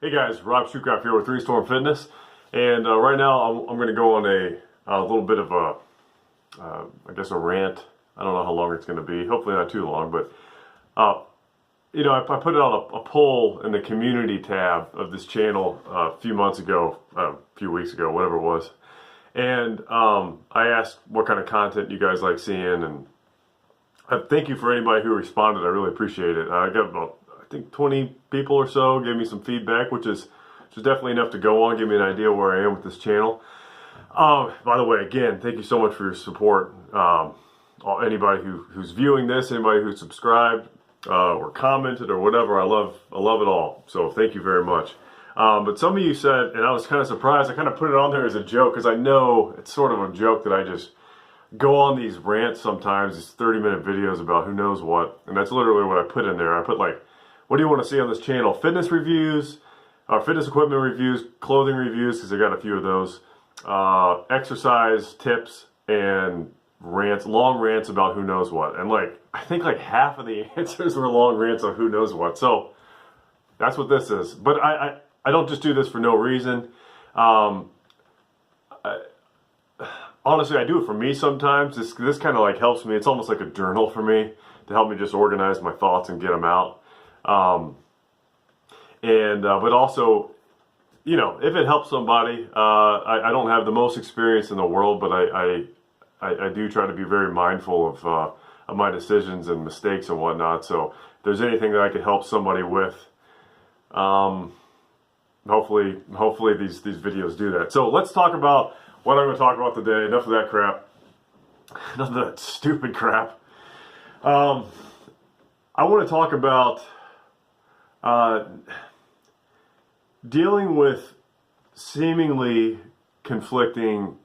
Hey guys, Rob Shoecraft here with Three Storm Fitness, and right now I'm going to go on a little bit of I guess a rant. I don't know how long it's going to be. Hopefully not too long, but I put it on a poll in the community tab of this channel a few months ago, a few weeks ago, whatever it was, and I asked what kind of content you guys like seeing, and thank you for anybody who responded. I really appreciate it. I got about I think 20 people or so gave me some feedback, which is definitely enough to go on, give me an idea where I am with this channel. By the way, again, thank you so much for your support. Anybody who's viewing this, anybody who's subscribed or commented or whatever, I love it all. So thank you very much. But some of you said, and I was kind of surprised, I kind of put it on there as a joke because I know it's sort of a joke that I just go on these rants sometimes, these 30-minute videos about who knows what, and that's literally what I put in there. I put like, what do you want to see on this channel? Fitness reviews, fitness equipment reviews, clothing reviews, because I got a few of those, exercise tips, and rants, long rants about who knows what. And like, I think like half of the answers were long rants on who knows what. So that's what this is. But I don't just do this for no reason. Honestly, I do it for me sometimes. This kind of like helps me. It's almost like a journal for me to help me just organize my thoughts and get them out. But also, if it helps somebody, I don't have the most experience in the world, but I do try to be very mindful of my decisions and mistakes and whatnot. So if there's anything that I could help somebody with, hopefully these videos do that. So let's talk about what I'm going to talk about today. Enough of that crap. Enough of that stupid crap. I want to talk about dealing with seemingly conflicting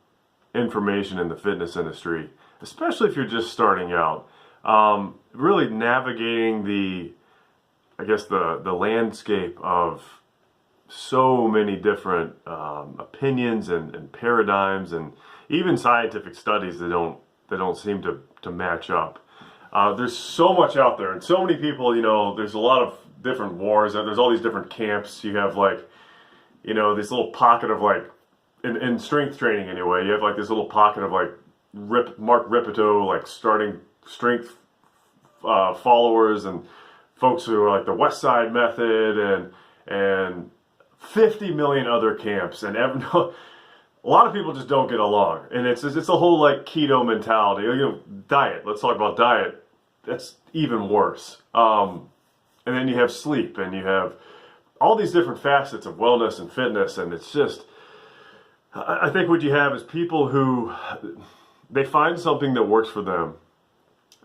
information in the fitness industry, especially if you're just starting out. Really navigating the landscape of so many different opinions and paradigms, and even scientific studies that don't seem to match up. There's so much out there, and so many people. There's a lot of different wars. There's all these different camps. You have like, this little pocket of like, in strength training anyway. You have like this little pocket of like Mark Ripito, like starting strength followers, and folks who are like the West Side Method, and 50 million other camps, and a lot of people just don't get along, and it's a whole like keto mentality. Diet. Let's talk about diet. That's even worse. And then you have sleep, and you have all these different facets of wellness and fitness, and it's just, I think what you have is people who, they find something that works for them,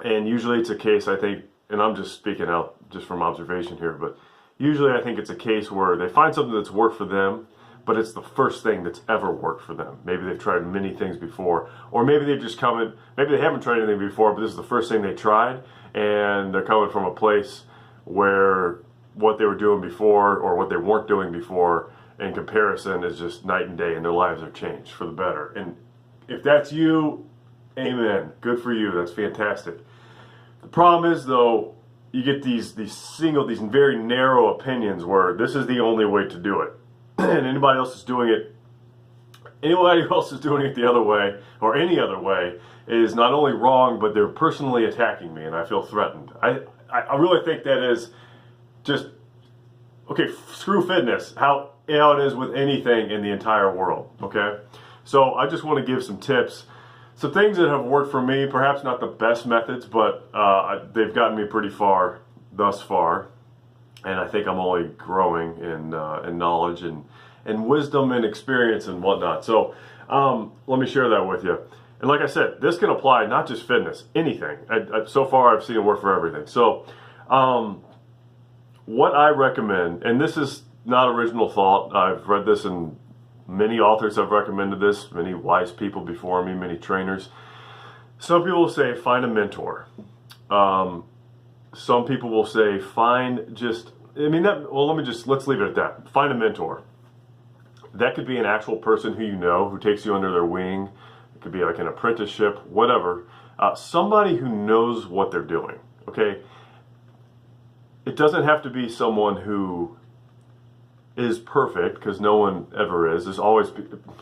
and usually it's a case, I think, and I'm just speaking out just from observation here, but usually I think it's a case where they find something that's worked for them, but it's the first thing that's ever worked for them. Maybe they've tried many things before, or maybe they've just maybe they haven't tried anything before, but this is the first thing they tried, and they're coming from a place where what they were doing before or what they weren't doing before in comparison is just night and day, and their lives are changed for the better. And if that's you, amen, good for you, that's fantastic. The problem is though, you get these very narrow opinions where this is the only way to do it, and anybody else is doing it the other way or any other way is not only wrong, but they're personally attacking me, and I feel threatened. I really think that is just, okay, screw fitness, how it is with anything in the entire world, okay? So I just want to give some tips, some things that have worked for me, perhaps not the best methods, but they've gotten me pretty far thus far, and I think I'm only growing in knowledge and wisdom and experience and whatnot. So let me share that with you. And like I said, this can apply not just fitness, anything. So far, I've seen it work for everything. So what I recommend, and this is not original thought, I've read this in many authors have recommended this, many wise people before me, many trainers. Some people will say, find a mentor. Some people will say, let's leave it at that. Find a mentor. That could be an actual person who you know, who takes you under their wing. It could be like an apprenticeship, whatever. Somebody who knows what they're doing, okay? It doesn't have to be someone who is perfect, because no one ever is. There's always,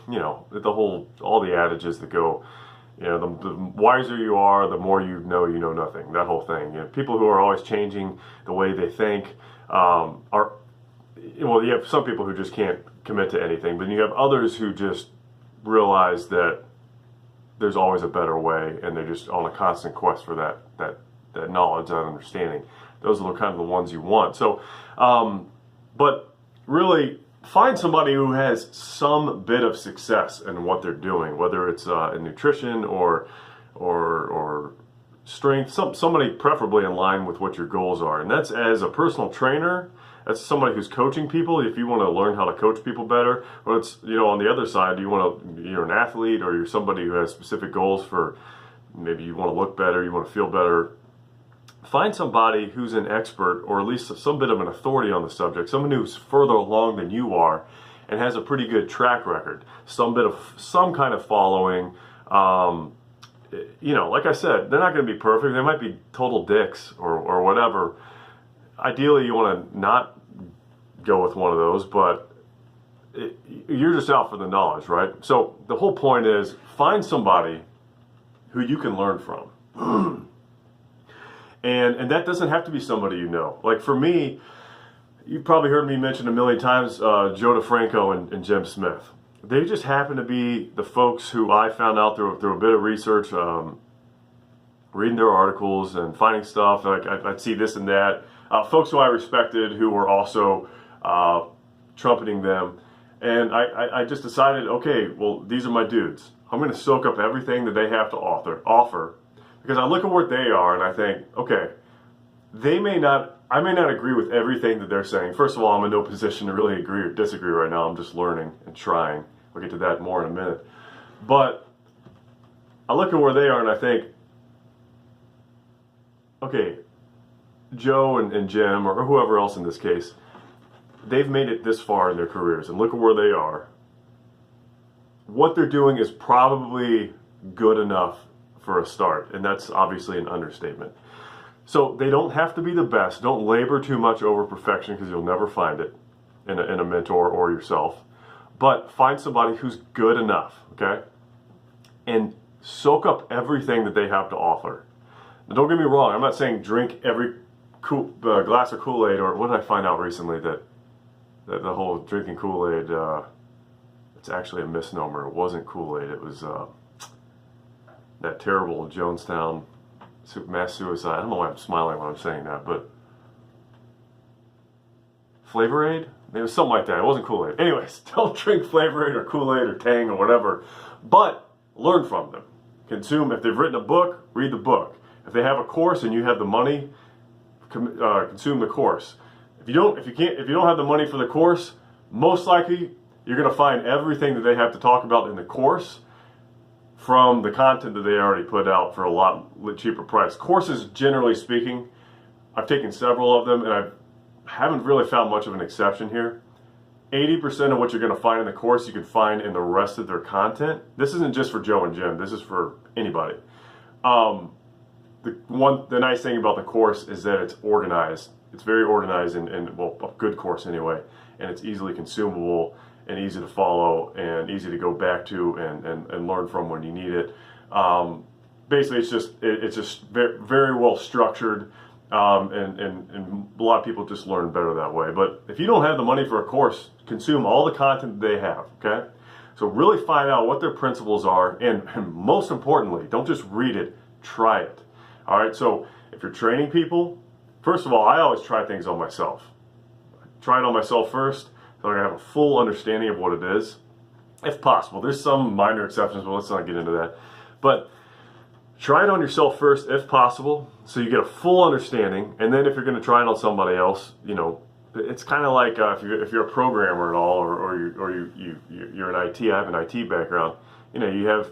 you know, all the adages that go, you know, the wiser you are, the more you know nothing. That whole thing. You know, people who are always changing the way they think are, well, you have some people who just can't commit to anything, but you have others who just realize that there's always a better way, and they're just on a constant quest for that knowledge, that understanding. Those are kind of the ones you want. So, but really, find somebody who has some bit of success in what they're doing, whether it's in nutrition or strength. Somebody preferably in line with what your goals are, and that's as a personal trainer. That's somebody who's coaching people. If you want to learn how to coach people better, or it's, you know, on the other side, you're an athlete, or you're somebody who has specific goals for, maybe you want to look better, you want to feel better. Find somebody who's an expert, or at least some bit of an authority on the subject, someone who's further along than you are and has a pretty good track record, some kind of following. You know, like I said, they're not going to be perfect. They might be total dicks or whatever. Ideally, you want to not go with one of those, but you're just out for the knowledge, right? So the whole point is, find somebody who you can learn from. And that doesn't have to be somebody you know. Like for me, you've probably heard me mention a million times Joe DeFranco and Jim Smith. They just happen to be the folks who I found out through a bit of research, reading their articles and finding stuff. Like I'd see this and that. Folks who I respected, who were also trumpeting them. And I just decided, okay, well, these are my dudes. I'm going to soak up everything that they have to offer. Because I look at what they are and I think, okay, I may not agree with everything that they're saying. First of all, I'm in no position to really agree or disagree right now. I'm just learning and trying. We'll get to that more in a minute. But I look at where they are and I think, okay, Joe and Jim, or whoever else in this case, they've made it this far in their careers, and look at where they are. What they're doing is probably good enough for a start, and that's obviously an understatement. So they don't have to be the best. Don't labor too much over perfection, because you'll never find it in a mentor or yourself. But find somebody who's good enough, okay? And soak up everything that they have to offer. Now, don't get me wrong, I'm not saying drink every glass of Kool-Aid, or what did I find out recently, that the whole drinking Kool-Aid, it's actually a misnomer. It wasn't Kool-Aid, it was that terrible Jonestown mass suicide. I don't know why I'm smiling when I'm saying that, but Flavor Aid? Maybe it was something like that. It wasn't Kool-Aid. Anyways, don't drink Flavor Aid or Kool-Aid or Tang or whatever, but learn from them. Consume. If they've written a book, read the book. If they have a course and you have the money, consume the course. If you don't have the money for the course, most likely you're going to find everything that they have to talk about in the course from the content that they already put out for a lot cheaper price. Courses, generally speaking, I've taken several of them, and I haven't really found much of an exception here. 80% of what you're going to find in the course you can find in the rest of their content. This isn't just for Joe and Jim. This is for anybody. The nice thing about the course is that it's organized. It's very organized, and well, a good course anyway, and it's easily consumable and easy to follow and easy to go back to and learn from when you need it. Basically, it's just very, very well structured, and a lot of people just learn better that way. But if you don't have the money for a course, consume all the content that they have, okay? So really find out what their principles are, and most importantly, don't just read it, try it. All right, so if you're training people, first of all, I always try things on myself. Try it on myself first, so I have a full understanding of what it is, if possible. There's some minor exceptions, but let's not get into that. But try it on yourself first, if possible, so you get a full understanding. And then if you're going to try it on somebody else, you know, it's kind of like if you're a programmer at all, or you're an IT. I have an IT background. You know, you have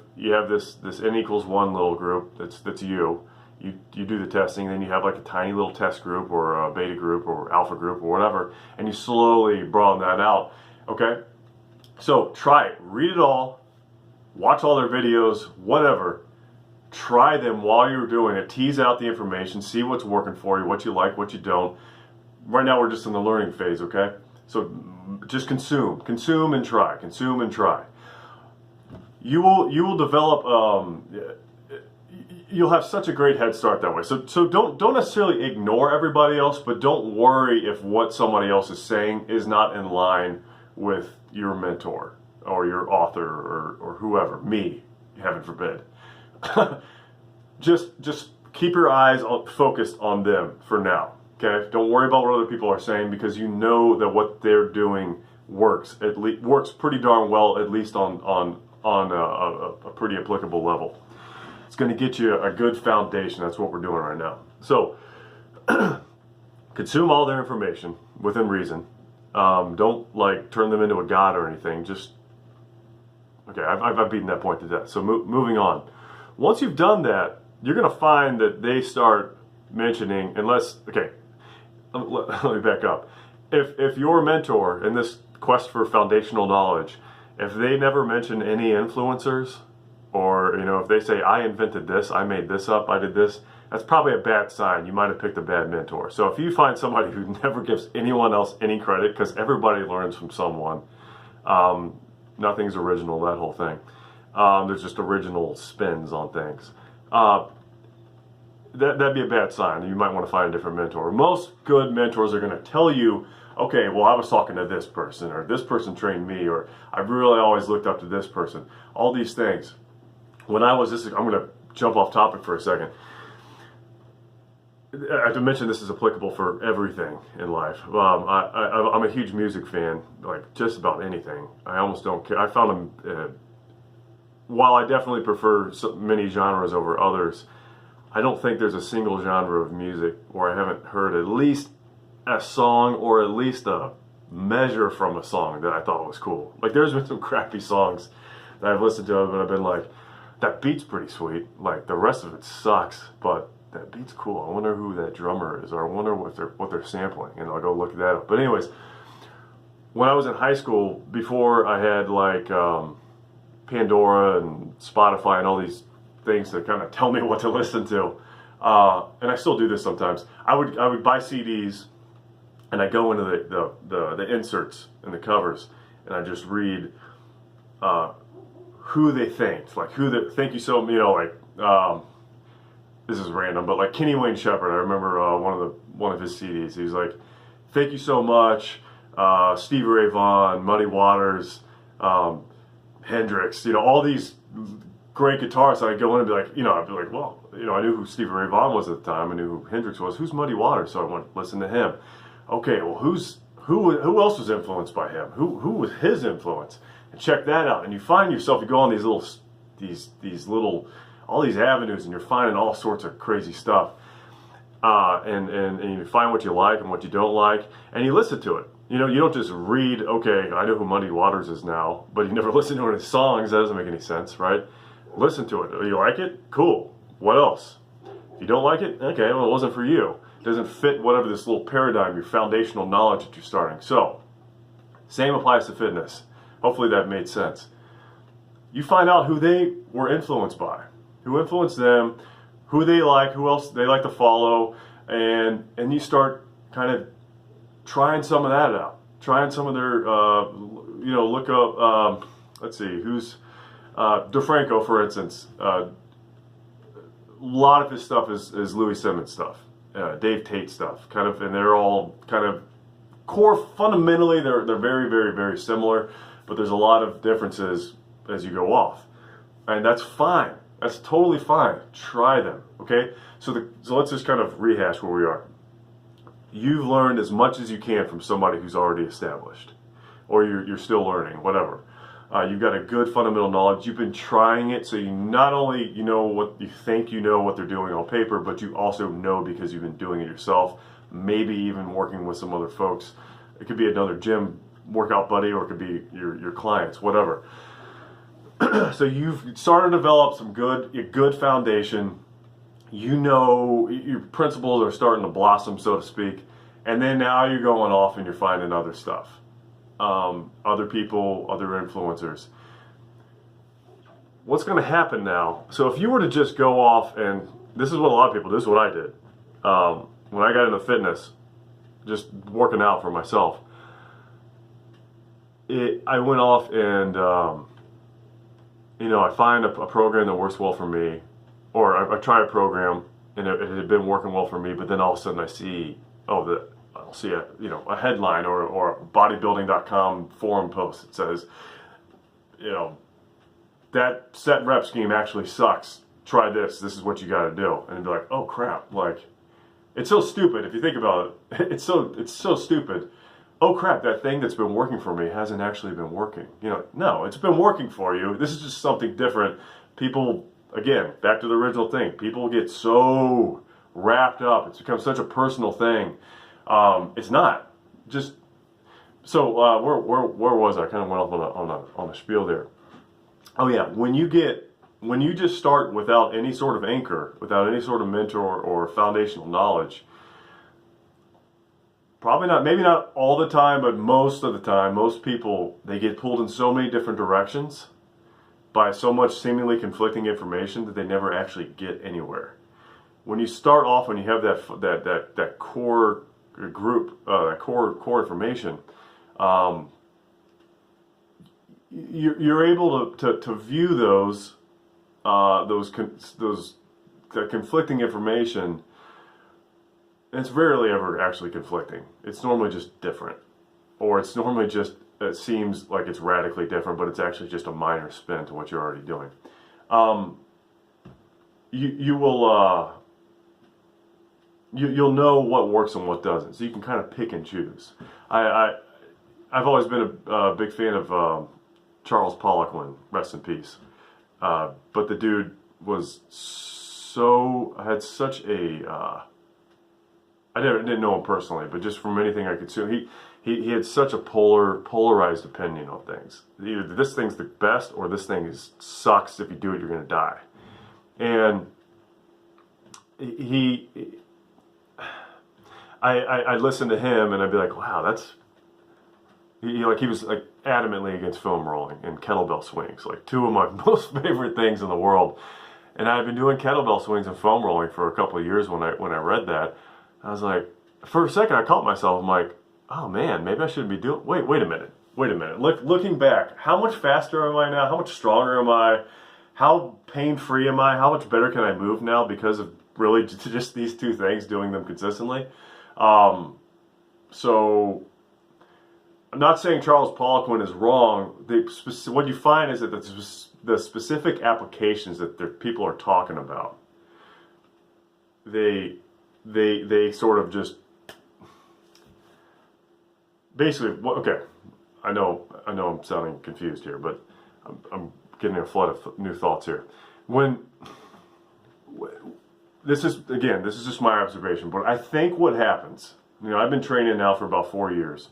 this n=1 little group that's you. You do the testing, then you have like a tiny little test group or a beta group or alpha group or whatever, and you slowly broaden that out, okay? So try it, read it all, watch all their videos, whatever. Try them while you're doing it, tease out the information, see what's working for you, what you like, what you don't. Right now we're just in the learning phase, okay? So just consume and try, consume and try. You will develop. You'll have such a great head start that way. So don't necessarily ignore everybody else, but don't worry if what somebody else is saying is not in line with your mentor or your author or whoever. Me, heaven forbid. just keep your eyes focused on them for now. Okay, don't worry about what other people are saying, because you know that what they're doing works. Works pretty darn well, at least on a pretty applicable level. It's going to get you a good foundation. That's what we're doing right now. So consume all their information within reason. Don't like turn them into a god or anything. Just okay. I've beaten that point to death. So moving on. Once you've done that, you're going to find that they start mentioning, unless okay. Let me back up. If your mentor in this quest for foundational knowledge, if they never mention any influencers, or if they say, I invented this, I made this up, I did this, that's probably a bad sign. You might have picked a bad mentor. So if you find somebody who never gives anyone else any credit, because everybody learns from someone, nothing's original, that whole thing. There's just original spins on things. That'd be a bad sign. You might want to find a different mentor. Most good mentors are going to tell you, okay, well, I was talking to this person, or this person trained me, or I really always looked up to this person. All these things. When I was I'm going to jump off topic for a second. I have to mention this is applicable for everything in life. I'm a huge music fan, like just about anything. I almost don't care. I found them, while I definitely prefer many genres over others, I don't think there's a single genre of music where I haven't heard at least a song or at least a measure from a song that I thought was cool. Like there's been some crappy songs that I've listened to and I've been like, that beat's pretty sweet. Like the rest of it sucks, but that beat's cool. I wonder who that drummer is, or I wonder what they're sampling, and I'll go look that up. But anyways, when I was in high school, before I had like Pandora and Spotify and all these things to kind of tell me what to listen to, and I still do this sometimes. I would buy CDs, and I go into the inserts and the covers, and I just read who they thanked, like thank you so, this is random, but like Kenny Wayne Shepherd, I remember one of his CDs. He was like, thank you so much, Stevie Ray Vaughan, Muddy Waters, Hendrix, all these great guitarists. I'd go in and be like, I'd be like, well, I knew who Stevie Ray Vaughan was at the time. I knew who Hendrix was. Who's Muddy Waters? So I went to listen to him. Okay, well, who else was influenced by him? Who was his influence? And check that out. And you find yourself, you go on these little all these avenues, and you're finding all sorts of crazy stuff. And you find what you like and what you don't like, and you listen to it. You don't just read, okay, I know who Muddy Waters is now, but you never listen to one of his songs. That doesn't make any sense, right? Listen to it. Oh, you like it? Cool. What else? If you don't like it, okay, well, it wasn't for you. It doesn't fit whatever this little paradigm, your foundational knowledge that you're starting. So, same applies to fitness. Hopefully that made sense. You find out who they were influenced by, who influenced them, who they like, who else they like to follow, and you start kind of trying some of that out. Trying some of their, look up, let's see, who's, DeFranco, for instance. A lot of his stuff is Louis Simmons stuff, Dave Tate stuff, kind of, and they're all kind of core, fundamentally, they're very, very, very similar, but there's a lot of differences as you go off. And that's fine. That's totally fine. Try them, okay? So let's just kind of rehash where we are. You've learned as much as you can from somebody who's already established, or you're still learning, whatever. You've got a good fundamental knowledge. You've been trying it, so you not only what you think what they're doing on paper, but you also know because you've been doing it yourself, maybe even working with some other folks. It could be another gym workout buddy, or it could be your clients, whatever. So you've started to develop some good foundation. Your principles are starting to blossom, so to speak, and then now you're going off and you're finding other stuff, other people, other influencers. What's going to happen now? So if you were to just go off, and this is what a lot of people do, this is what I did when I got into fitness, just working out for myself. I went off and I find a program that works well for me, or I try a program and it had been working well for me, but then all of a sudden I see, I'll see a headline or a bodybuilding.com forum post that says, that set rep scheme actually sucks. Try this. This is what you got to do. And be like, oh crap! Like, it's so stupid if you think about it. It's so stupid. Oh crap! That thing that's been working for me hasn't actually been working. No, it's been working for you. This is just something different. People, again, back to the original thing. People get so wrapped up. It's become such a personal thing. It's not just. So where was I? I kind of went off on a spiel there. Oh yeah, when you just start without any sort of anchor, without any sort of mentor or foundational knowledge, probably not, maybe not all the time, but most of the time, most people, they get pulled in so many different directions by so much seemingly conflicting information that they never actually get anywhere. When you start off, when you have that core group, core information, you're able to view that conflicting information. And it's rarely ever actually conflicting. It's normally just different, or it's normally just, it seems like it's radically different, but it's actually just a minor spin to what you're already doing. You'll know what works and what doesn't, so you can kind of pick and choose. I've always been a big fan of Charles Poliquin, rest in peace. But the dude was had such a, I didn't know him personally, but just from anything I could see, he had such a polarized opinion on things. Either this thing's the best or this thing sucks. If you do it, you're going to die. And I'd listen to him and I'd be like, wow, he was like adamantly against foam rolling and kettlebell swings, like two of my most favorite things in the world. And I've been doing kettlebell swings and foam rolling for a couple of years. When I read that, I was like, for a second I caught myself. I'm like, oh man, maybe I shouldn't be doing. Wait a minute. Looking back, how much faster am I now? How much stronger am I? How pain-free am I? How much better can I move now because of really just these two things, doing them consistently? So I'm not saying Charles Poliquin is wrong. What you find is that the specific applications that people are talking about, they sort of just basically, okay, I know I'm sounding confused here, but I'm getting a flood of new thoughts here. This is just my observation, but I think what happens, I've been training now for about 4 years,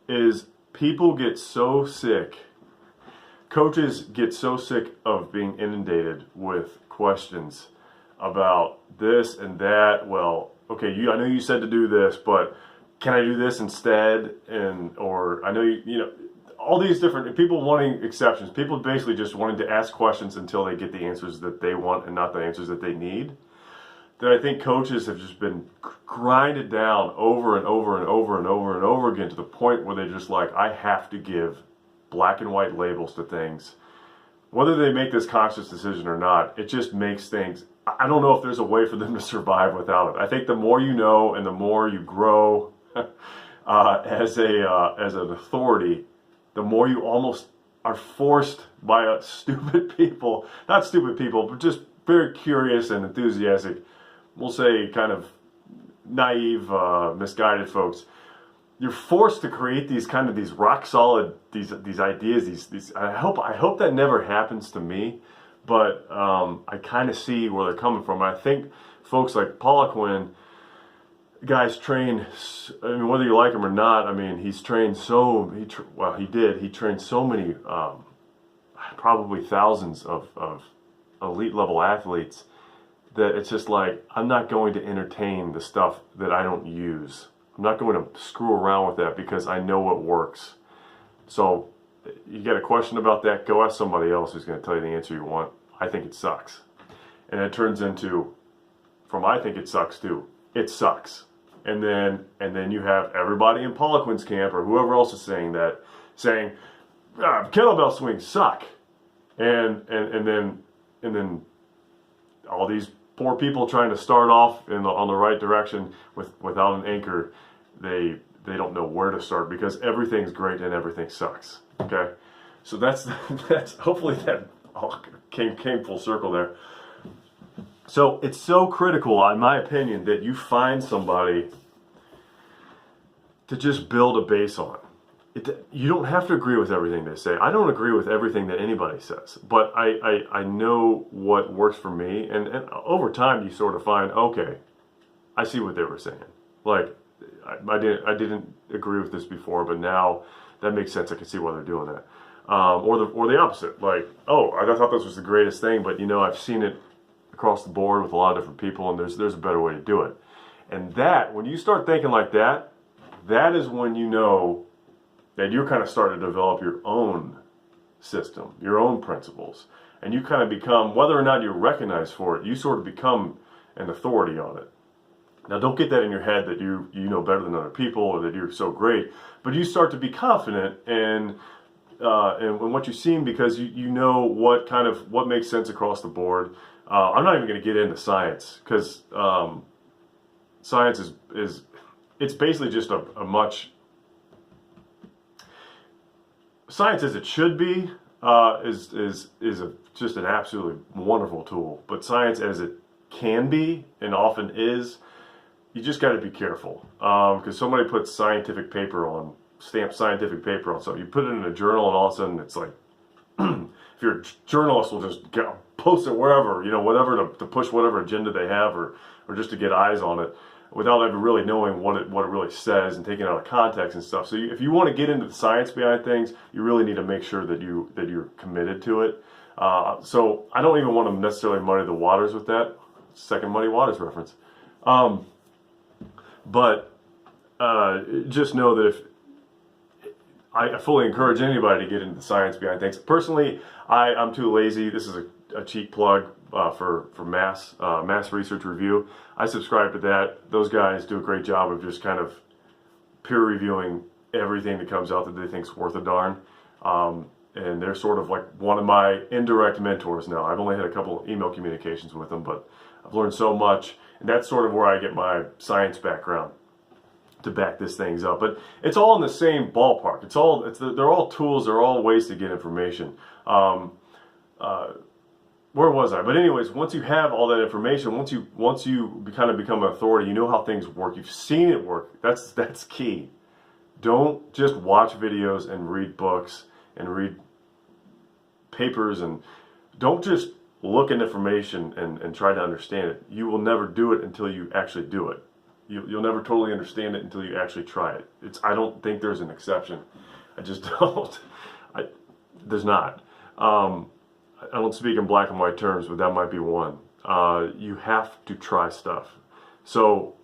is people get so sick, coaches get so sick of being inundated with questions about this and that. Well, okay, I know you said to do this, but can I do this instead? Or I know all these different people wanting exceptions, people basically just wanting to ask questions until they get the answers that they want and not the answers that they need. That I think coaches have just been grinded down over and over and over and over and over again to the point where they're just like, I have to give black and white labels to things. Whether they make this conscious decision or not, it just makes things, I don't know if there's a way for them to survive without it. I think the more you know and the more you grow as an authority, the more you almost are forced by not stupid people, but just very curious and enthusiastic, we'll say kind of naive, misguided folks. You're forced to create these rock solid, these ideas, these. I hope that never happens to me, but I kind of see where they're coming from. I think folks like Poliquin, guys train, whether you like him or not, he's trained he trained so many, probably thousands of elite level athletes, that it's just like, I'm not going to entertain the stuff that I don't use. I'm not going to screw around with that because I know what works. So you get a question about that, go ask somebody else who's going to tell you the answer you want. I think it sucks. And it turns into, from I think it sucks to, it sucks. and then you have everybody in Poliquin's camp or whoever else is saying that, saying kettlebell swings suck, and then all these poor people trying to start off on the right direction without an anchor, they don't know where to start because everything's great and everything sucks. Okay, so that's hopefully that all came full circle there. So it's so critical, in my opinion, that you find somebody to just build a base on. You don't have to agree with everything they say. I don't agree with everything that anybody says, but I know what works for me, and over time you sort of find, okay, I see what they were saying. Like, I didn't agree with this before, but now that makes sense. I can see why they're doing that. Or the opposite. Like, oh, I thought this was the greatest thing, but I've seen it across the board with a lot of different people, and there's a better way to do it. And that, when you start thinking like that, that is when you know that you're kind of starting to develop your own system, your own principles. And you kind of become, whether or not you're recognized for it, you sort of become an authority on it. Now, don't get that in your head that you know better than other people or that you're so great, but you start to be confident in what you seem, because you know what makes sense across the board. I'm not even going to get into science, because science is it's basically just a much science as it should be is just an absolutely wonderful tool. But science as it can be and often is, you just got to be careful, because somebody puts scientific paper on, stamped scientific paper on something. You put it in a journal, and all of a sudden it's like, if you're a journalist, will just post it wherever, whatever to push whatever agenda they have, or just to get eyes on it, without ever really knowing what it really says and taking it out of context and stuff. So if you want to get into the science behind things, you really need to make sure that you're committed to it. So I don't even want to necessarily muddy the waters with that. Second Muddy Waters reference. But just know that I fully encourage anybody to get into the science behind things. Personally, I'm too lazy. This is a cheap plug for Mass Research Review. I subscribe to that. Those guys do a great job of just kind of peer reviewing everything that comes out that they think's worth a darn. And they're sort of like one of my indirect mentors now. I've only had a couple email communications with them, but I've learned so much. And that's sort of where I get my science background to back this things up. But it's all in the same ballpark. They're all tools. They're all ways to get information. Where was I? But anyways, once you have all that information, once you kind of become an authority, you know how things work. You've seen it work. That's key. Don't just watch videos and read books and read papers, and don't just look at information and try to understand it. You will never do it until you actually do it. You'll never totally understand it until you actually try it. I don't think there's an exception. I just don't. There's not. I don't speak in black and white terms, but that might be one. You have to try stuff. So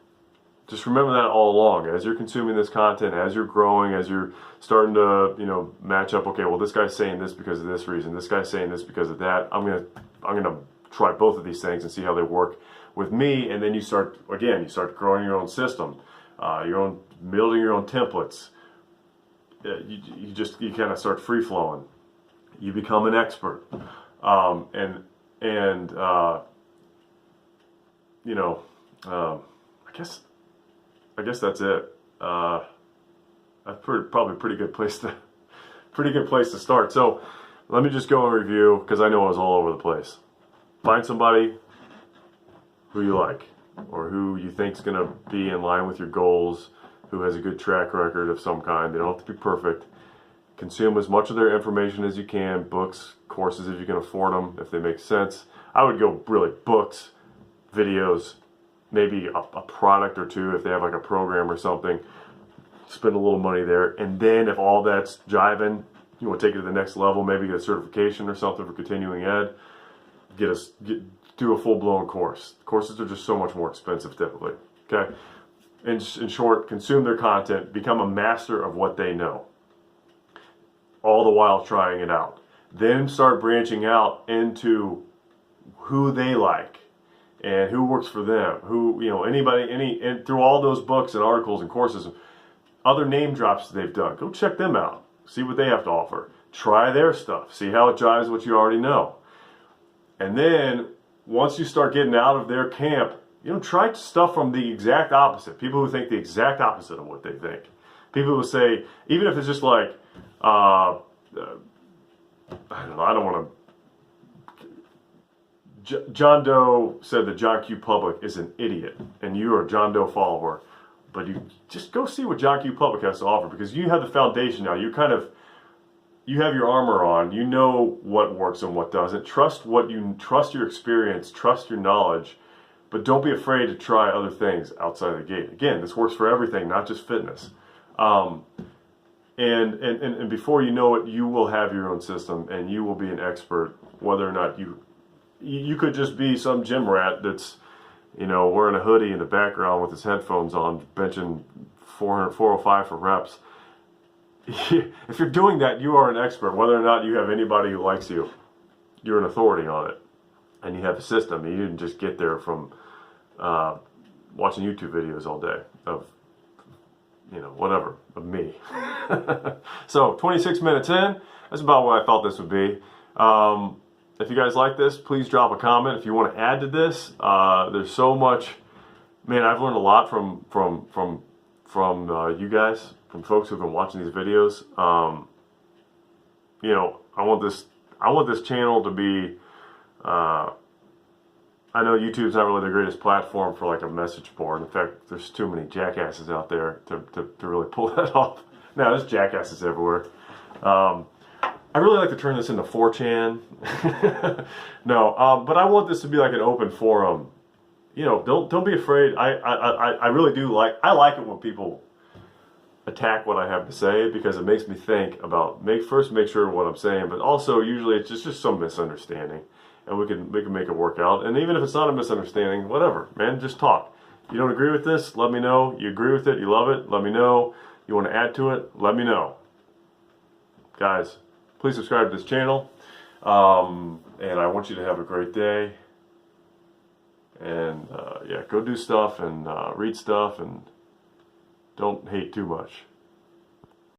just remember that all along. As you're consuming this content, as you're growing, as you're starting to, match up, okay, well, this guy's saying this because of this reason, this guy's saying this because of that. I'm gonna try both of these things and see how they work with me. And then you start growing your own system, building your own templates. You kind of start free flowing. You become an expert. I guess that's it. That's probably a pretty good place to start. So let me just go and review, because I know I was all over the place. Find somebody who you like, or who you think is going to be in line with your goals, who has a good track record of some kind. They don't have to be perfect. Consume as much of their information as you can, books, courses if you can afford them, if they make sense. I would go really books, videos, maybe a product or two if they have like a program or something. Spend a little money there, and then if all that's jiving, you want to take it to the next level, maybe get a certification or something for continuing ed. Do a full-blown course. Courses are just so much more expensive typically. Okay, in short, consume their content, become a master of what they know, all the while trying it out. Then start branching out into who they like and who works for them, who, anybody, and through all those books and articles and courses, other name drops they've done. Go check them out. See what they have to offer. Try their stuff. See how it jives what you already know. And then once you start getting out of their camp, try stuff from the exact opposite. People who think the exact opposite of what they think. People who say, even if it's just like, I don't know, I don't want to. John Doe said that John Q. Public is an idiot, and you are a John Doe follower. But you just go see what John Q. Public has to offer, because you have the foundation now. You have your armor on. You know what works and what doesn't. Trust your experience, trust your knowledge, but don't be afraid to try other things outside the gate. Again, this works for everything, not just fitness. And before you know it, you will have your own system, and you will be an expert. Whether or not you could just be some gym rat that's wearing a hoodie in the background with his headphones on, benching 405 for reps. If you're doing that, you are an expert. Whether or not you have anybody who likes you, you're an authority on it, and you have a system. You didn't just get there from watching YouTube videos all day of whatever, of me. So 26 minutes in, that's about what I thought this would be. If you guys like this, please drop a comment. If you want to add to this, there's so much. Man, I've learned a lot from you guys, from folks who've been watching these videos. I want this channel to be. I know YouTube's not really the greatest platform for like a message board. In fact, there's too many jackasses out there to really pull that off. Now, there's jackasses everywhere. I really like to turn this into 4chan. No, but I want this to be like an open forum. Don't be afraid. I really do like it when people attack what I have to say, because it makes me think about make sure what I'm saying, but also usually it's just some misunderstanding, and we can make it work out. And even if it's not a misunderstanding, whatever, man, just talk. You don't agree with this? Let me know. You agree with it? You love it? Let me know. You want to add to it? Let me know. Guys, please subscribe to this channel, and I want you to have a great day. And yeah, go do stuff and read stuff, and don't hate too much.